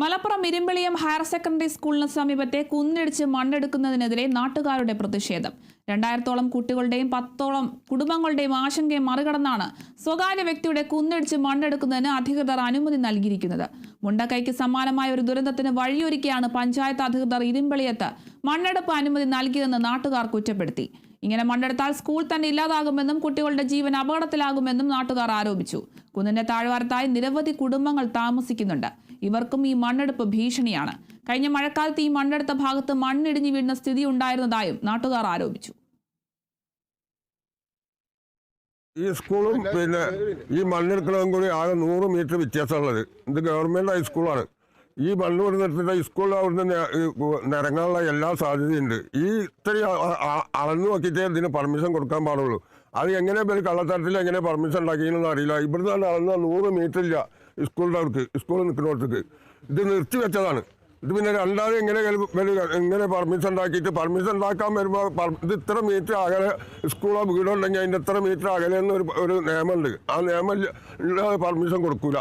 Malappuram Irumbaliyam higher secondary സ്കൂളിന് സമീപത്തെ കുന്നിടിച്ച് മണ്ണെടുക്കുന്നതിനെതിരെ നാട്ടുകാരുടെ പ്രതിഷേധം. 2000-ഓളം കുട്ടികളുടെയും 10ഓളം കുടുംബങ്ങളുടെയും ആശങ്കയെ മറികടന്നാണ് സ്വകാര്യ വ്യക്തിയുടെ കുന്നിടിച്ച് മണ്ണെടുക്കുന്നതിന് അധികൃതർ അനുമതി നൽകിയിരിക്കുന്നത്. മുണ്ടക്കൈക്ക് സമാനമായ ഒരു ദുരന്തത്തിന് വഴിയൊരുക്കിയാണ് പഞ്ചായത്ത് അധികൃതർ ഇരുമ്പളിയത്ത് മണ്ണെടുപ്പ് അനുമതി നൽകിയതെന്ന് നാട്ടുകാർ കുറ്റപ്പെടുത്തി. ഇങ്ങനെ മണ്ണെടുത്താൽ സ്കൂൾ തന്നെ ഇല്ലാതാകുമെന്നും കുട്ടികളുടെ ജീവൻ അപകടത്തിലാകുമെന്നും നാട്ടുകാർ ആരോപിച്ചു. കുന്നിന്റെ താഴ്വാരത്തായി നിരവധി കുടുംബങ്ങൾ താമസിക്കുന്നുണ്ട്. ഇവർക്കും ഈ മണ്ണെടുപ്പ് ഭീഷണിയാണ്. കഴിഞ്ഞ മഴക്കാലത്ത് ഈ മണ്ണെടുത്ത ഭാഗത്ത് മണ്ണിടിഞ്ഞു വീഴുന്ന സ്ഥിതി ഉണ്ടായിരുന്നതായും നാട്ടുകാർ ആരോപിച്ചു. ഈ സ്കൂളും പിന്നെ ഈ മണ്ണെടുക്കുന്നതും കൂടി ആകെ 100 മീറ്റർ വ്യത്യാസമുള്ളത്. ഇത് ഗവൺമെന്റ് ഹൈസ്കൂളാണ്. ഈ മണ്ണ് കൊടുത്തിട്ട് ഹൈസ്കൂളിൽ അവിടുന്ന് നിരങ്ങാനുള്ള എല്ലാ സാധ്യതയുണ്ട്. ഈ ഇത്രയും അളന്നു നോക്കിയിട്ടേ ഇതിന് പെർമിഷൻ കൊടുക്കാൻ പാടുള്ളൂ. അത് എങ്ങനെ കള്ളത്തരത്തിൽ എങ്ങനെ പെർമിഷൻ ഉണ്ടാക്കിയെന്ന് അറിയില്ല. ഇവിടുന്ന് അളന്ന 100 മീറ്റർ ഇല്ല സ്കൂളിൻ്റെ അവർക്ക്, സ്കൂളിൽ നിൽക്കുന്നവർക്ക്. ഇത് നിർത്തി വെച്ചതാണ്. ഇത് പിന്നെ രണ്ടാമത് എങ്ങനെ പെർമിഷൻ ഉണ്ടാക്കിയിട്ട് പെർമിഷൻ ഉണ്ടാക്കാൻ വരുമ്പോൾ ഇത് ഇത്ര മീറ്റർ അകലെ സ്കൂളോ വീടുണ്ടെങ്കിൽ അതിൻ്റെ ഇത്ര മീറ്റർ അകലെ എന്നൊരു നിയമമുണ്ട്. ആ നിയമം പെർമിഷൻ കൊടുക്കൂല.